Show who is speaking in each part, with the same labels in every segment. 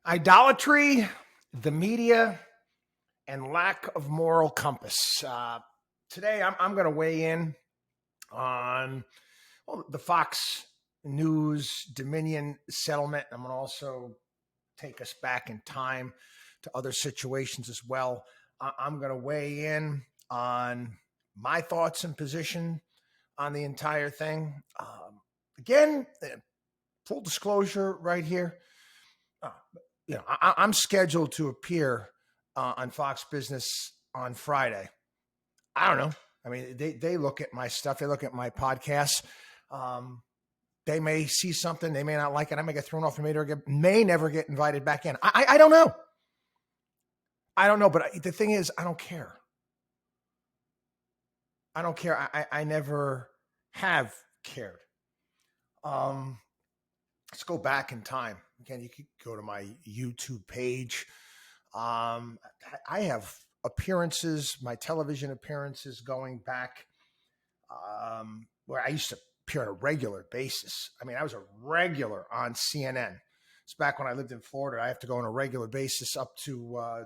Speaker 1: Idolatry, the media, and lack of moral compass. Today, I'm going to weigh in on the Fox News Dominion settlement. I'm going to also take us back in time to other situations as well. I'm going to weigh in on my thoughts and position on the entire thing. Again, full disclosure right here. I'm scheduled to appear on Fox Business on Friday. I don't know. I mean, they look at my stuff. They look at my podcasts. They may see something. They may not like it. I may get thrown off and may never get invited back in. I don't know. I don't know. But the thing is, I don't care. I don't care. I never have cared. Let's go back in time. Again, you could go to my YouTube page. I have appearances, my television appearances going back where I used to appear on a regular basis. I mean, I was a regular on CNN. It's back when I lived in Florida. I have to go on a regular basis up to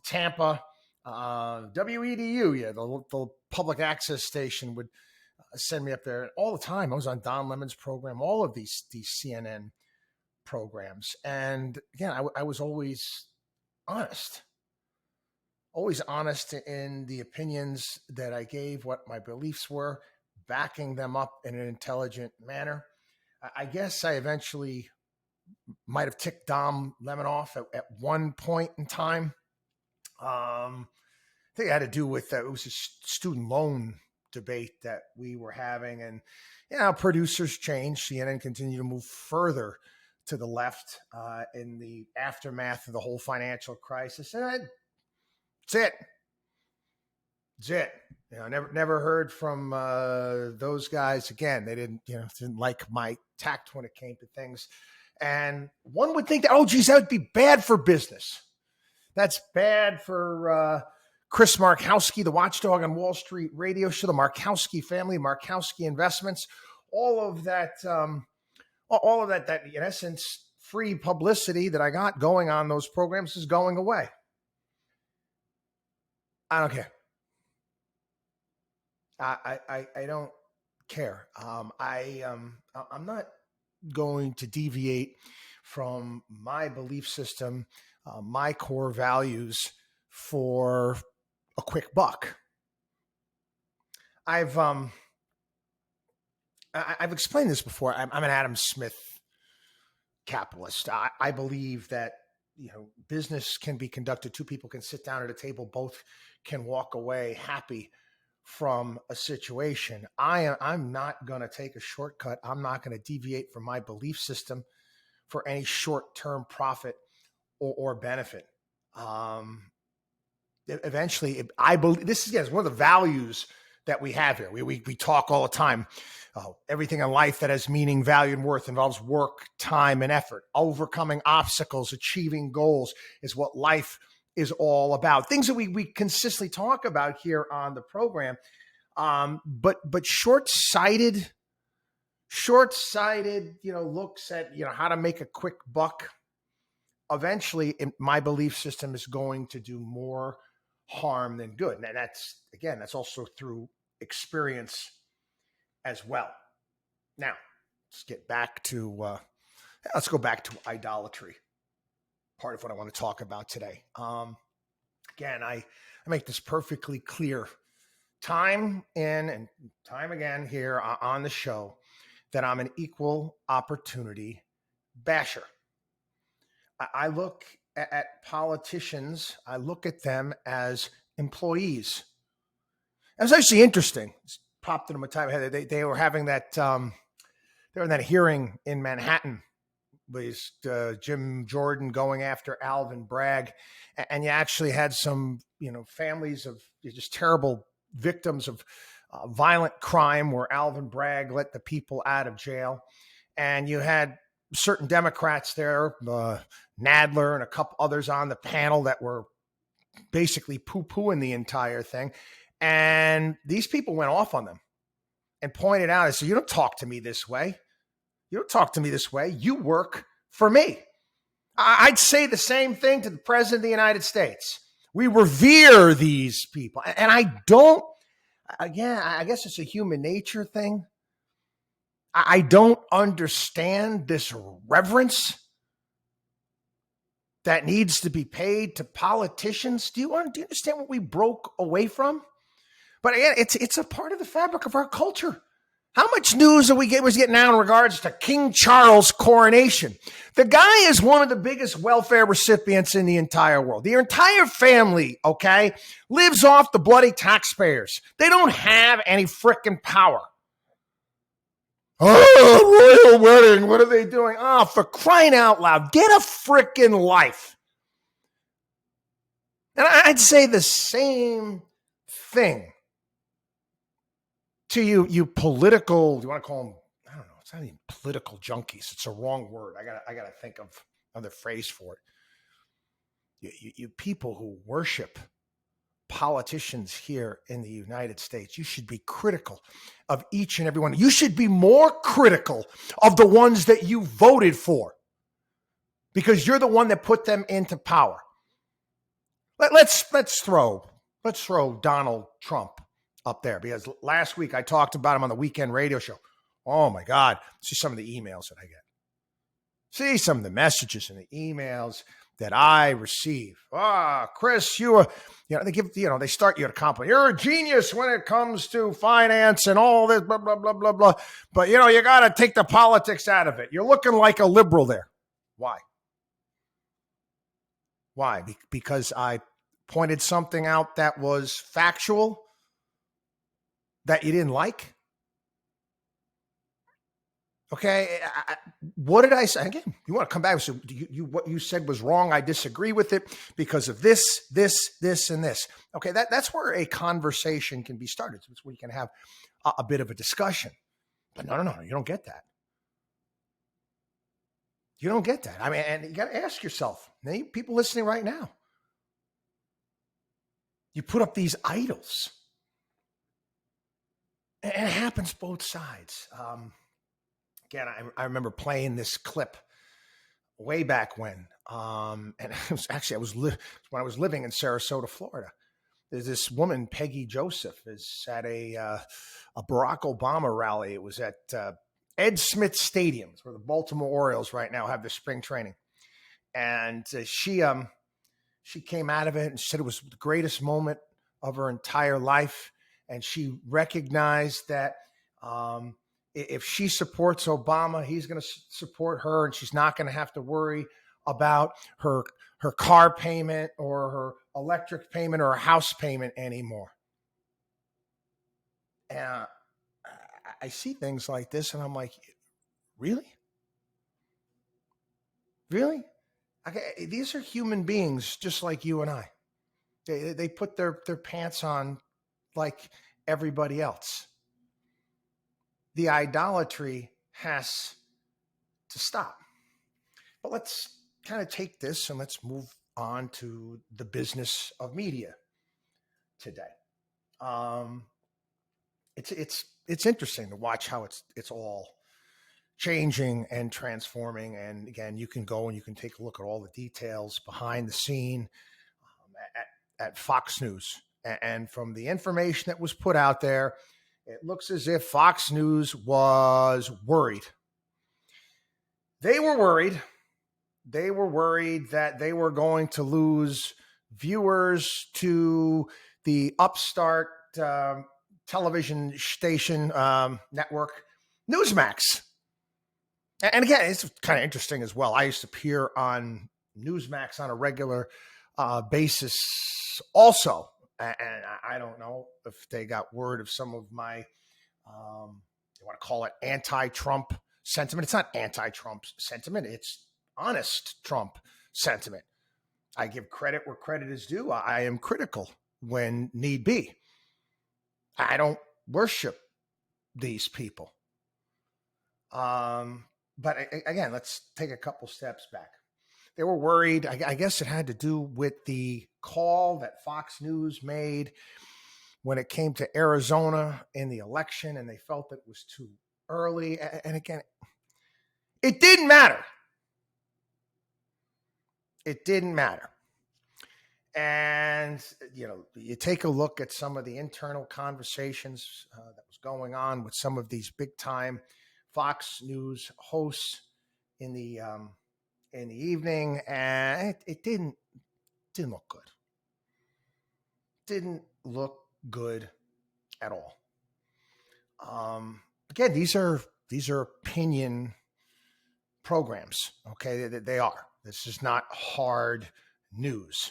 Speaker 1: Tampa. WEDU, the public access station would send me up there all the time. I was on Don Lemon's program, all of these CNN programs. And again, I was always honest in the opinions that I gave, what my beliefs were, backing them up in an intelligent manner. I guess I eventually might have ticked Don Lemon off at one point in time. I think it had to do with it was a student loan debate that we were having, and producers changed. CNN continued to move further to the left in the aftermath of the whole financial crisis, and that's it. Never heard from those guys again. They didn't like my tact when it came to things, and one would think that that would be bad for business. That's bad for Chris Markowski, the WatchDog on Wall Street radio show, the Markowski family, Markowski Investments, all of that in essence, free publicity that I got going on those programs is going away. I don't care. I don't care. I'm not going to deviate from my belief system, my core values for a quick buck. I've explained this before. I'm an Adam Smith capitalist. I believe that business can be conducted. Two people can sit down at a table. Both can walk away happy from a situation. I'm not going to take a shortcut. I'm not going to deviate from my belief system for any short-term profit or benefit. Eventually, I believe this is one of the values that we have here. We talk all the time. Everything in life that has meaning, value, and worth involves work, time, and effort. Overcoming obstacles, achieving goals is what life is all about. Things that we consistently talk about here on the program. But short-sighted, looks at how to make a quick buck. Eventually, my belief system is going to do more harm than good. And that's also through experience as well. Now, let's go back to idolatry. Part of what I want to talk about today. Again, I make this perfectly clear time in and time again here on the show that I'm an equal opportunity basher. I look at politicians, I look at them as employees. It was actually interesting. It popped into my time. They were having that, they were in that hearing in Manhattan with Jim Jordan going after Alvin Bragg. And you actually had some, families of just terrible victims of violent crime where Alvin Bragg let the people out of jail. And you had certain Democrats there, Nadler and a couple others on the panel that were basically poo-pooing the entire thing. And these people went off on them and pointed out, I said, you don't talk to me this way. You don't talk to me this way. You work for me. I'd say the same thing to the President of the United States. We revere these people. And I don't, again, I guess it's a human nature thing. I don't understand this reverence that needs to be paid to politicians. Do you understand what we broke away from? But again, it's a part of the fabric of our culture. How much news was getting now in regards to King Charles' coronation? The guy is one of the biggest welfare recipients in the entire world. The entire family, okay, lives off the bloody taxpayers. They don't have any freaking power. Oh, royal wedding. What are they doing? Oh, for crying out loud. Get a freaking life. And I'd say the same thing to you political, do you want to call them, I don't know, it's not even political junkies. It's a wrong word. I gotta think of another phrase for it. You people who worship politicians here in the United States, you should be critical of each and every one. You should be more critical of the ones that you voted for because you're the one that put them into power. Let's throw Donald Trump up there because last week I talked about him on the weekend radio show. Oh my God. See some of the emails that I get. See some of the messages and the emails that I receive. Chris, they start you at a compliment. You're a genius when it comes to finance and all this, blah, blah, blah, blah, blah. But, you got to take the politics out of it. You're looking like a liberal there. Why? Why? Because I pointed something out that was factual that you didn't like? Okay, what did I say? Again, you want to come back and say, what you said was wrong. I disagree with it because of this, and this. Okay, that's where a conversation can be started. It's where you can have a bit of a discussion. But no, you don't get that. You don't get that. I mean, and you got to ask yourself, people listening right now, you put up these idols. And it happens both sides. Again, I remember playing this clip way back when. And it was actually, when I was living in Sarasota, Florida. There's this woman, Peggy Joseph, is at a Barack Obama rally. It was at Ed Smith Stadium. It's where the Baltimore Orioles right now have their spring training. And she came out of it and said it was the greatest moment of her entire life. And she recognized that if she supports Obama, he's going to support her, and she's not going to have to worry about her car payment or her electric payment or her house payment anymore. And I see things like this, and I'm like, really? Really? Okay, these are human beings just like you and I. They put their pants on like everybody else. The idolatry has to stop. But let's kind of take this and let's move on to the business of media today. It's interesting to watch how it's all changing and transforming. And again, you can go and you can take a look at all the details behind the scene at Fox News. And from the information that was put out there, it looks as if Fox News was worried. They were worried. They were worried that they were going to lose viewers to the upstart television station network, Newsmax. And again, it's kind of interesting as well. I used to appear on Newsmax on a regular basis also. And I don't know if they got word of some of my, you want to call it anti-Trump sentiment. It's not anti-Trump sentiment. It's honest Trump sentiment. I give credit where credit is due. I am critical when need be. I don't worship these people. But again, let's take a couple steps back. They were worried. I guess it had to do with the call that Fox News made when it came to Arizona in the election, and they felt it was too early. And again, it didn't matter. It didn't matter. And, you take a look at some of the internal conversations that was going on with some of these big time Fox News hosts in the evening, and it didn't look good. Didn't look good at all. Again, these are opinion programs. Okay, they are. This is not hard news.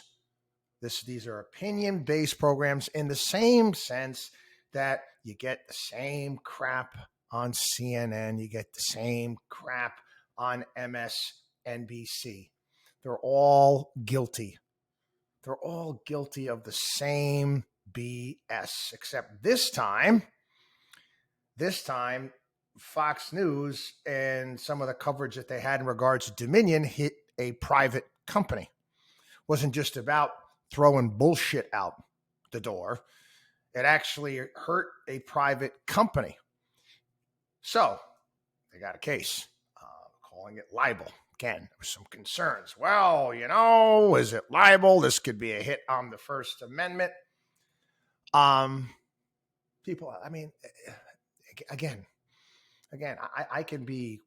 Speaker 1: These are opinion-based programs in the same sense that you get the same crap on CNN, you get the same crap on MSNBC. They're all guilty. They're all guilty of the same BS, except this time, Fox News and some of the coverage that they had in regards to Dominion hit a private company. It wasn't just about throwing bullshit out the door. It actually hurt a private company. So they got a case, calling it libel. Again, there was some concerns. Well, is it libel? This could be a hit on the First Amendment. People, again, I can be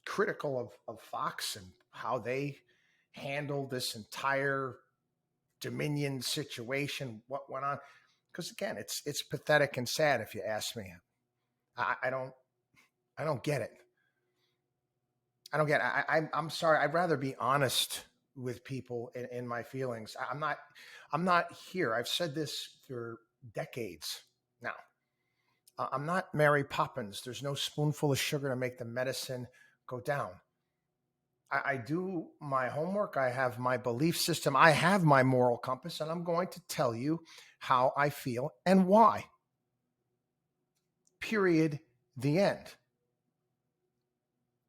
Speaker 1: critical of Fox and how they handled this entire Dominion situation, what went on. Because again, it's pathetic and sad if you ask me. I don't get it. I'm sorry. I'd rather be honest with people in my feelings. I'm not here. I've said this for decades now. I'm not Mary Poppins. There's no spoonful of sugar to make the medicine go down. I do my homework. I have my belief system. I have my moral compass, and I'm going to tell you how I feel and why. Period. The end.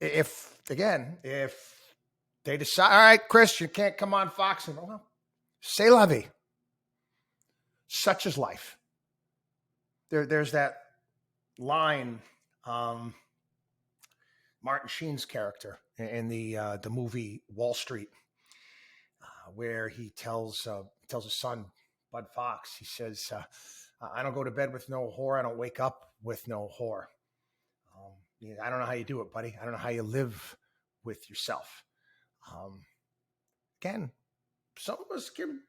Speaker 1: If they decide, all right, Chris, you can't come on Fox, and well, c'est la vie. Such is life. There's that line, Martin Sheen's character in the movie Wall Street, where he tells his son Bud Fox, he says, "I don't go to bed with no whore. I don't wake up with no whore. I don't know how you do it, buddy. I don't know how you live with yourself." Again, some of us can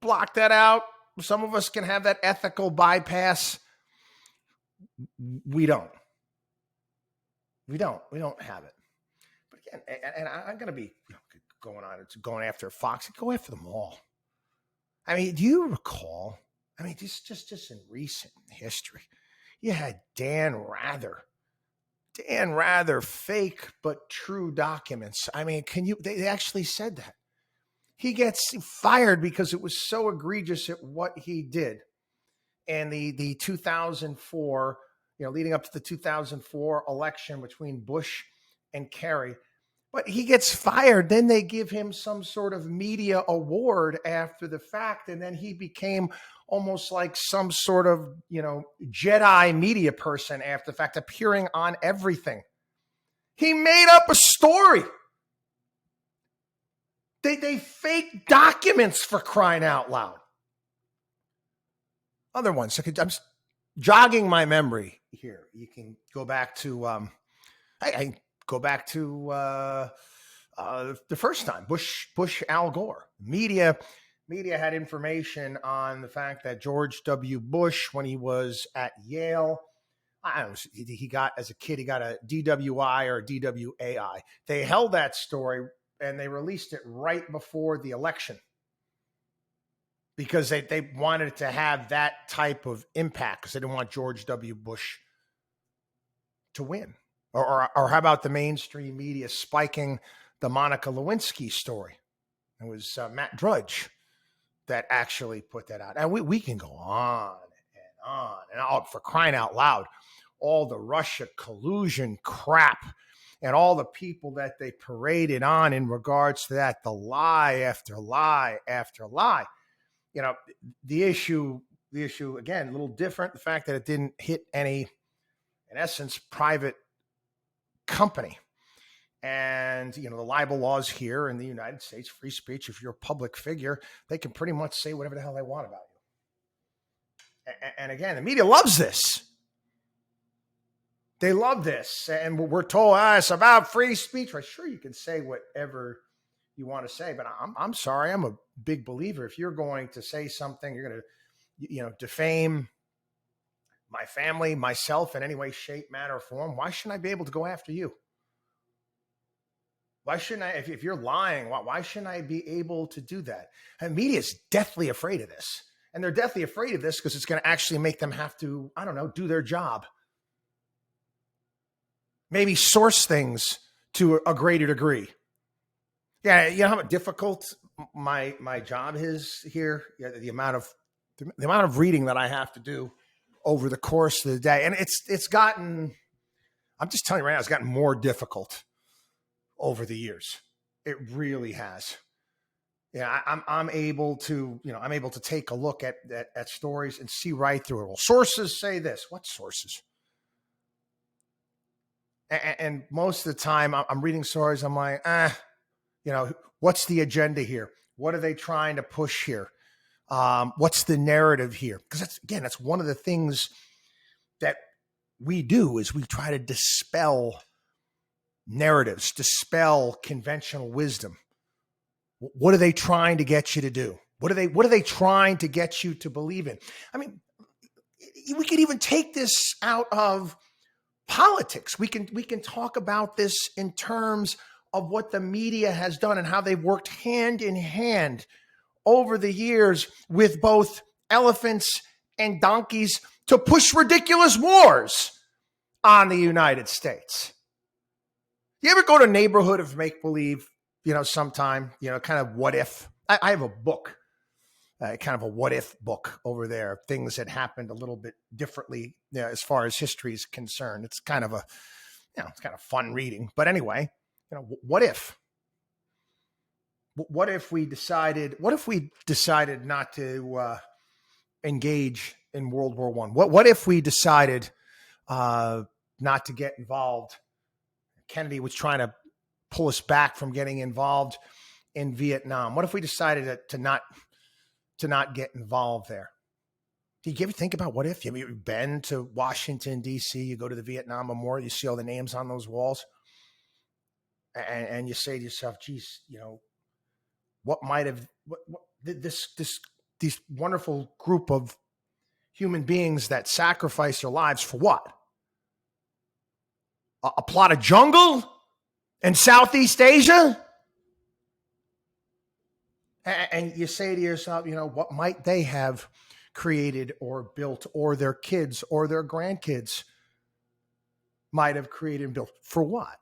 Speaker 1: block that out. Some of us can have that ethical bypass. We don't. We don't have it. But again, and I'm going to be going after Fox. Go after them all. I mean, do you recall? I mean, just in recent history, you had Dan Rather, fake but true documents. I mean, they actually said that. He gets fired because it was so egregious at what he did. And the 2004, leading up to the 2004 election between Bush and Kerry. But he gets fired. Then they give him some sort of media award after the fact. And then he became almost like some sort of, Jedi media person after the fact, appearing on everything. He made up a story. They fake documents, for crying out loud. Other ones. I'm jogging my memory here. You can go back to, I go back to the first time, Bush, Al Gore. Media had information on the fact that George W. Bush, when he was at Yale, he got a DWI or a DWAI. They held that story and they released it right before the election because they wanted to have that type of impact because they didn't want George W. Bush to win. Or how about the mainstream media spiking the Monica Lewinsky story? It was Matt Drudge that actually put that out. And we can go on and on, for crying out loud. All the Russia collusion crap and all the people that they paraded on in regards to that, the lie after lie after lie. The issue, again, a little different. The fact that it didn't hit any, in essence, private company. And, the libel laws here in the United States, free speech, if you're a public figure, they can pretty much say whatever the hell they want about you. And again, the media loves this. They love this. And we're told, it's about free speech. Well, sure, you can say whatever you want to say, but I'm sorry. I'm a big believer. If you're going to say something, you're going to, defame my family, myself in any way, shape, manner, or form, why shouldn't I be able to go after you? Why shouldn't I, if you're lying, why shouldn't I be able to do that? And media is deathly afraid of this. And they're deathly afraid of this because it's going to actually make them have to, do their job. Maybe source things to a greater degree. Yeah, you know how difficult my job is here? Yeah, the amount of reading that I have to do over the course of the day. And it's gotten, I'm just telling you right now, it's gotten more difficult over the years. It really has. Yeah, I'm able to, take a look at stories and see right through it. Well, sources say this. What sources? And most of the time I'm reading stories. I'm like, what's the agenda here? What are they trying to push here? What's the narrative here? Because that's one of the things that we do is we try to dispel narratives, dispel conventional wisdom. What are they trying to get you to do? What are they trying to get you to believe in? I mean, we could even take this out of politics. We can talk about this in terms of what the media has done and how they've worked hand in hand over the years with both elephants and donkeys to push ridiculous wars on the United States. You ever go to Neighborhood of Make-Believe, sometime, kind of what if? I have a book, kind of a what if book over there, things that happened a little bit differently as far as history is concerned. It's kind of it's kind of fun reading. But anyway, what if? What if we decided not to engage in World War I? What if we decided not to get involved? Kennedy was trying to pull us back from getting involved in Vietnam. What if we decided to not get involved there? Do you ever think about what if? You've been to Washington, D.C., you go to the Vietnam Memorial, you see all the names on those walls, and you say to yourself, geez, what might have these wonderful group of human beings that sacrifice their lives for what? A plot of jungle in Southeast Asia? And you say to yourself, what might they have created or built, or their kids or their grandkids might have created and built? For what?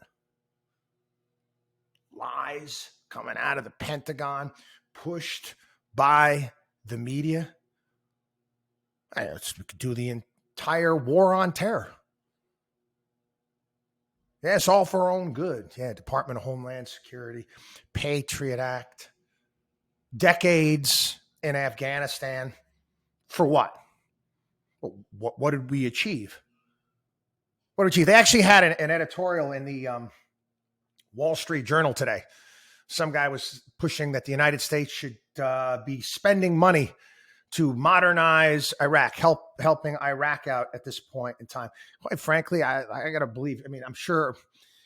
Speaker 1: Lies coming out of the Pentagon, pushed by the media. We could do the entire war on terror. Yeah, it's all for our own good. Yeah, Department of Homeland Security, Patriot Act, decades in Afghanistan. For what? What did we achieve? What did we achieve? They actually had an editorial in the Wall Street Journal today. Some guy was pushing that the United States should be spending money to modernize Iraq, helping Iraq out at this point in time. Quite frankly, I got to believe, I'm sure,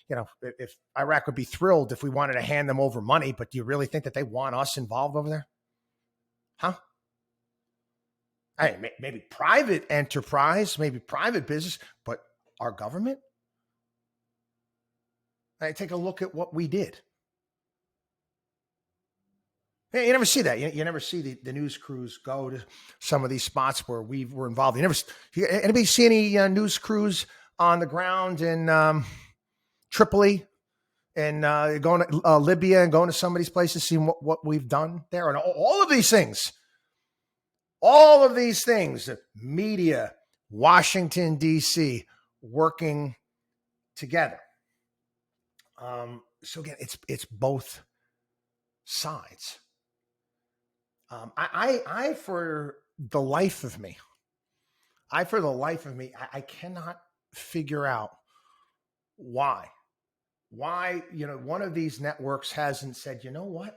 Speaker 1: if Iraq would be thrilled if we wanted to hand them over money, but do you really think that they want us involved over there? Huh? Maybe private enterprise, maybe private business, but our government? Take a look at what we did. You never see that. You never see the news crews go to some of these spots where we were involved. Anybody see any news crews on the ground in Tripoli and going to Libya and going to some of these places, seeing what we've done there? And all of these things, media, Washington, D.C., working together. So again, it's both sides. I for the life of me, I cannot figure out why why, one of these networks hasn't said, you know what?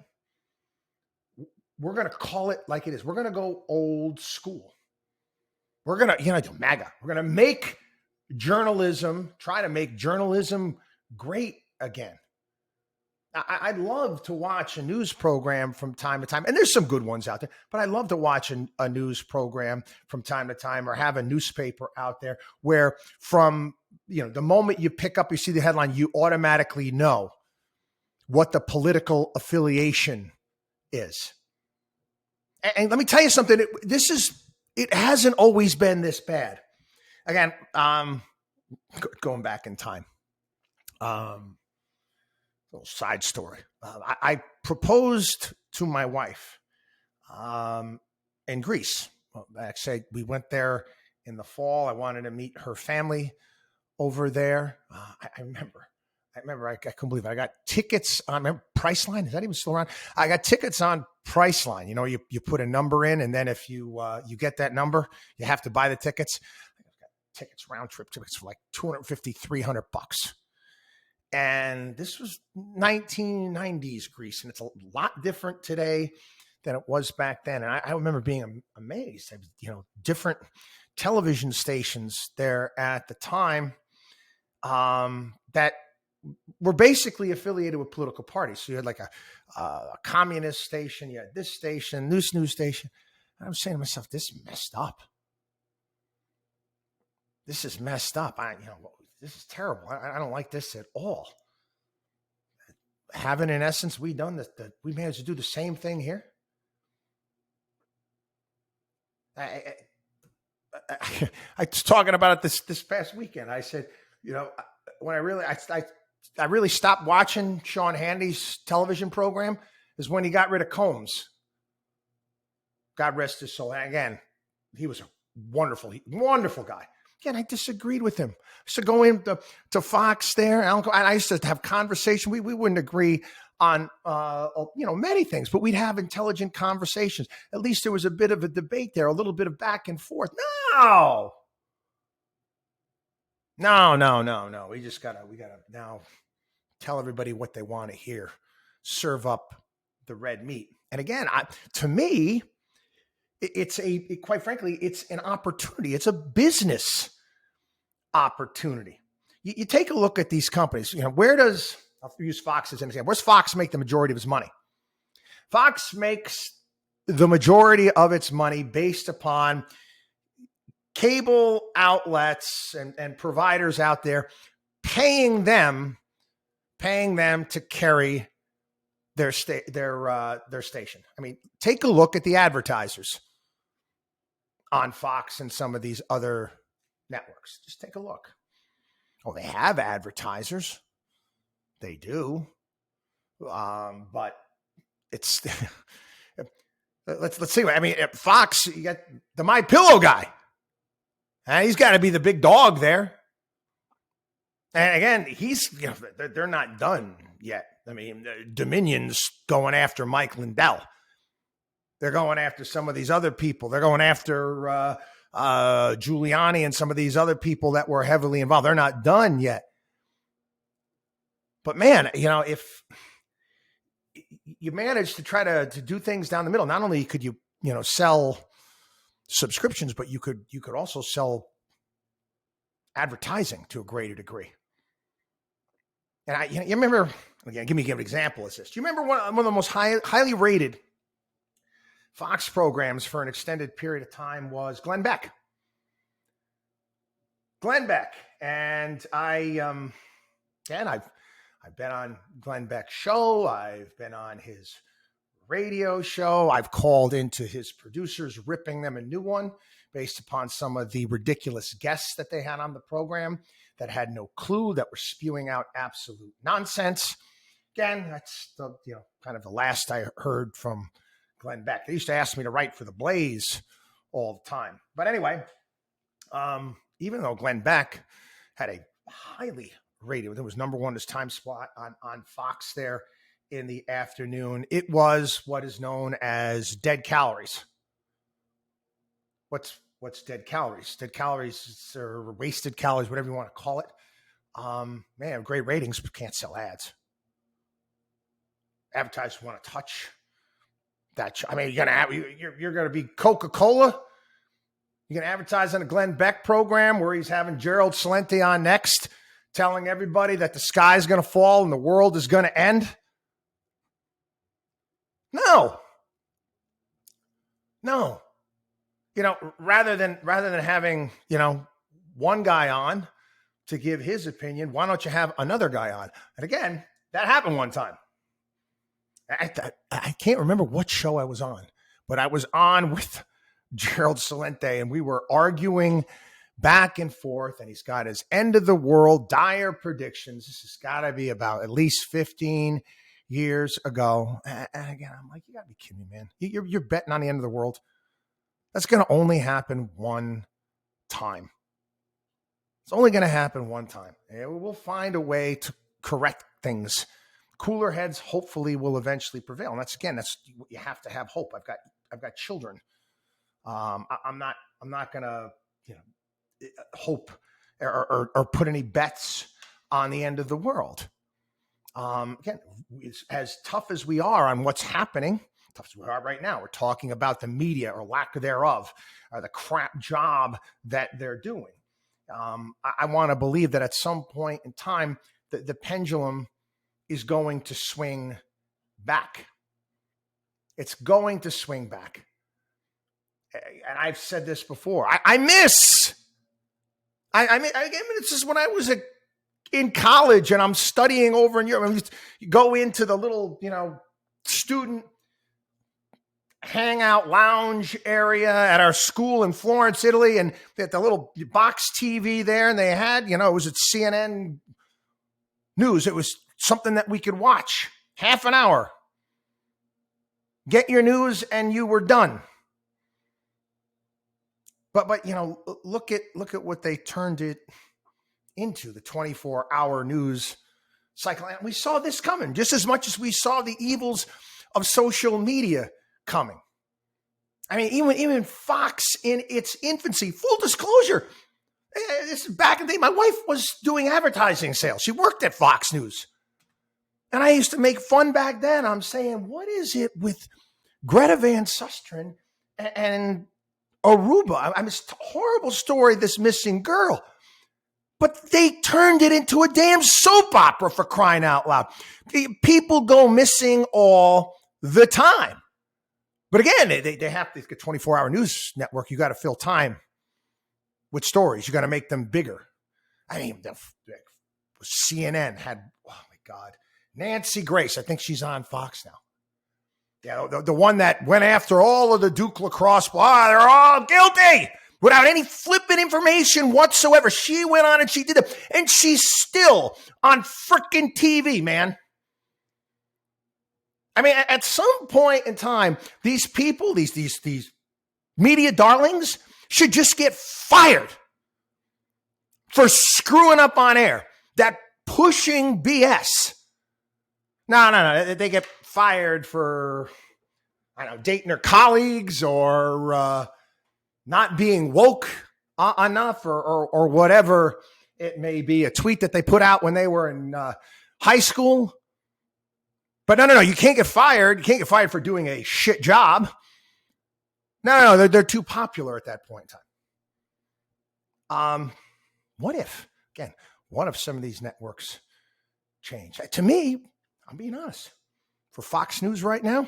Speaker 1: We're going to call it like it is. We're going to go old school. We're going to, do MAGA. We're going to make try to make journalism great again. I'd love to watch a news program from time to time, and there's some good ones out there, but I love to watch a news program from time to time, or have a newspaper out there where from, the moment you pick up, you see the headline, you automatically know what the political affiliation is. And let me tell you something, it hasn't always been this bad. Again, going back in time, little side story. I proposed to my wife in Greece. Well, actually, we went there in the fall. I wanted to meet her family over there. I remember. I couldn't believe it. I got tickets on, remember Priceline? Is that even still around? I got tickets on Priceline. You put a number in, and then if you get that number, you have to buy the tickets. I got tickets, round trip tickets for like $250, $300. And this was 1990s Greece, and it's a lot different today than it was back then. And I remember being amazed. Different television stations there at the time that were basically affiliated with political parties. So you had like a communist station, you had this station, this news station. And I was saying to myself, this is messed up. This is messed up. This is terrible. I don't like this at all. Haven't, in essence, we done this? We managed to do the same thing here. I was talking about it this past weekend. I said, when I really stopped watching Sean Hannity's television program is when he got rid of Combs. God rest his soul. And again, he was a wonderful guy. Again, I disagreed with him. I used to go into to Fox there, and I used to have conversation. We wouldn't agree on many things, but we'd have intelligent conversations. At least there was a bit of a debate there, a little bit of back and forth. No. We gotta now tell everybody what they want to hear. Serve up the red meat. And again, to me, quite frankly, it's an opportunity. It's a business opportunity. You take a look at these companies. I'll use Fox as an example. Where's Fox make the majority of its money? Fox makes the majority of its money based upon cable outlets and providers out there paying them to carry their station. I mean, take a look at the advertisers on Fox and some of these other networks. Just take a look. Oh, they have advertisers. They do. But it's let's see. I mean, at Fox, you got the My Pillow guy. He's got to be the big dog there. And again, they're not done yet. I mean, Dominion's going after Mike Lindell. They're going after some of these other people. They're going after Giuliani and some of these other people that were heavily involved. They're not done yet. But man, if you manage to try to do things down the middle, not only could you sell subscriptions, but you could also sell advertising to a greater degree. And you remember, again, give me an example of this. Do you remember one of the most highly rated Fox programs for an extended period of time was Glenn Beck? And I've been on Glenn Beck's show. I've been on his radio show. I've called into his producers, ripping them a new one based upon some of the ridiculous guests that they had on the program that had no clue, that were spewing out absolute nonsense. Again, that's kind of the last I heard from Glenn Beck. They used to ask me to write for The Blaze all the time. But anyway, even though Glenn Beck had a highly rated, it was number one as time slot on Fox there in the afternoon, it was what is known as dead calories. What's dead calories? Dead calories or wasted calories, whatever you want to call it. They have great ratings, but can't sell ads. Advertisers want to touch that. I mean, you're gonna be Coca-Cola. You're gonna advertise on a Glenn Beck program where he's having Gerald Celente on next, telling everybody that the sky's gonna fall and the world is gonna end. No. Rather than having, one guy on to give his opinion, why don't you have another guy on? And again, that happened one time. I can't remember what show I was on, but I was on with Gerald Celente and we were arguing back and forth, and he's got his end of the world dire predictions. This has got to be about at least 15 years ago. And again, I'm like, you got to be kidding me, man. You're betting on the end of the world. That's going to only happen one time. It's only going to happen one time. And we'll find a way to correct things. Cooler heads hopefully will eventually prevail. And that's what you have to have hope. I've got children. I'm not going to, hope or put any bets on the end of the world. Again, as tough as we are on what's happening, tough as we are right now, we're talking about the media or lack thereof, or the crap job that they're doing. I want to believe that at some point in time, the pendulum is going to swing back. It's going to swing back. And I've said this before. I miss. This is when I was in college and I'm studying over in Europe. You go into the little, student hangout lounge area at our school in Florence, Italy, and they had the little box TV there, and they had, it was at CNN News. It was something that we could watch half an hour, get your news, and you were done. But look at what they turned it into, the 24-hour news cycle. And we saw this coming just as much as we saw the evils of social media coming. I mean, even Fox in its infancy, full disclosure, this is back in the day. My wife was doing advertising sales. She worked at Fox News. And I used to make fun back then. I'm saying, what is it with Greta Van Susteren and Aruba? I mean, it's a horrible story, this missing girl. But they turned it into a damn soap opera, for crying out loud. People go missing all the time. But again, they have to get a 24-hour news network. You got to fill time with stories. You got to make them bigger. I mean, CNN had, oh my God, Nancy Grace. I think she's on Fox now. Yeah, the one that went after all of the Duke lacrosse. They're all guilty without any flippant information whatsoever. She went on and she did it. And she's still on freaking TV, man. I mean, at some point in time, these people, these media darlings should just get fired for screwing up on air. That pushing BS. No. They get fired for, dating their colleagues or not being woke enough or whatever it may be. A tweet that they put out when they were in high school. But no, you can't get fired. You can't get fired for doing a shit job. No, they're too popular at that point in time. What if some of these networks change? To me, I'm being honest. For Fox News right now,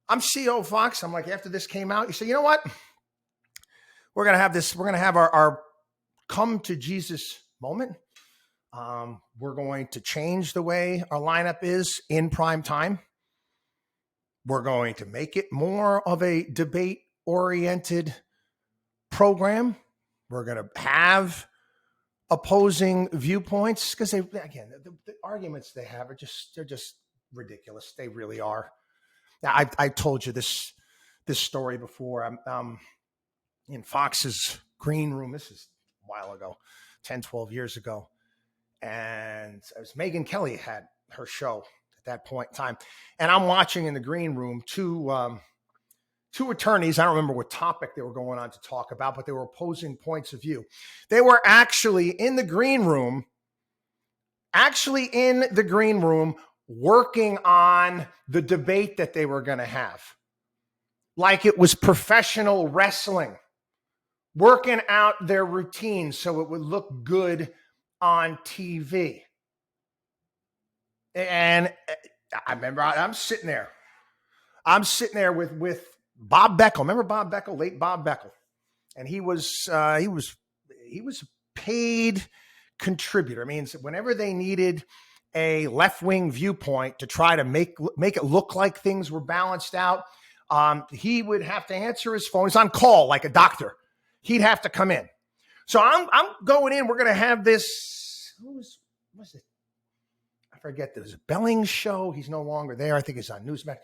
Speaker 1: I'm CEO of Fox. I'm like, after this came out, you say, you know what? We're going to have this. We're going to have our come to Jesus moment. We're going to change the way our lineup is in prime time. We're going to make it more of a debate-oriented program. We're going to have opposing viewpoints because the arguments they have they're just ridiculous. They really are. Now, I told you this story before. I'm in Fox's green room. This is a while ago, 10, 12 years ago. And as Megyn Kelly had her show at that point in time. And I'm watching in the green room two attorneys. I don't remember what topic they were going on to talk about, but they were opposing points of view. They were actually in the green room actually in the green room working on the debate that they were going to have. Like it was professional wrestling, working out their routine so it would look good on TV. And I remember I'm sitting there. I'm sitting there with Bob Beckel. Remember Bob Beckel, late Bob Beckel? And he was a paid contributor. I mean, whenever they needed a left-wing viewpoint to try to make it look like things were balanced out, he would have to answer his phone. He's on call like a doctor. He'd have to come in. So I'm going in. We're going to have this. What's it? I forget. There's a Belling show. He's no longer there. I think he's on Newsmax.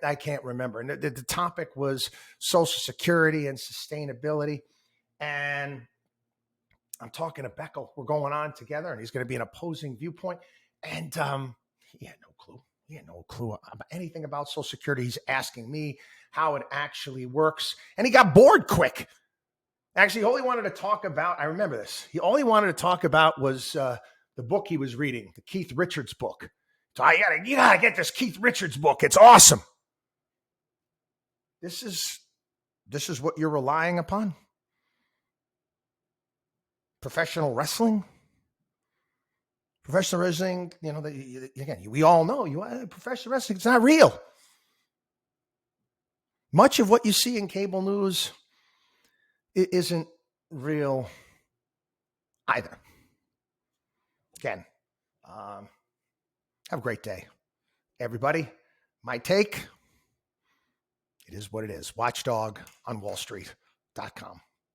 Speaker 1: I can't remember. And the topic was Social Security and sustainability. And I'm talking to Beckel. We're going on together, and he's going to be an opposing viewpoint. And he had no clue. He had no clue about anything about Social Security. He's asking me how it actually works. And he got bored quick. Actually, all he wanted to talk about, I remember this. All he wanted to talk about was the book he was reading, the Keith Richards book. So you gotta get this Keith Richards book. It's awesome. This is what you're relying upon? Professional wrestling? Professional wrestling, again, we all know professional wrestling, it's not real. Much of what you see in cable news, it isn't real either. Again, have a great day. Everybody, my take, it is what it is. WatchDog on WallStreet.com.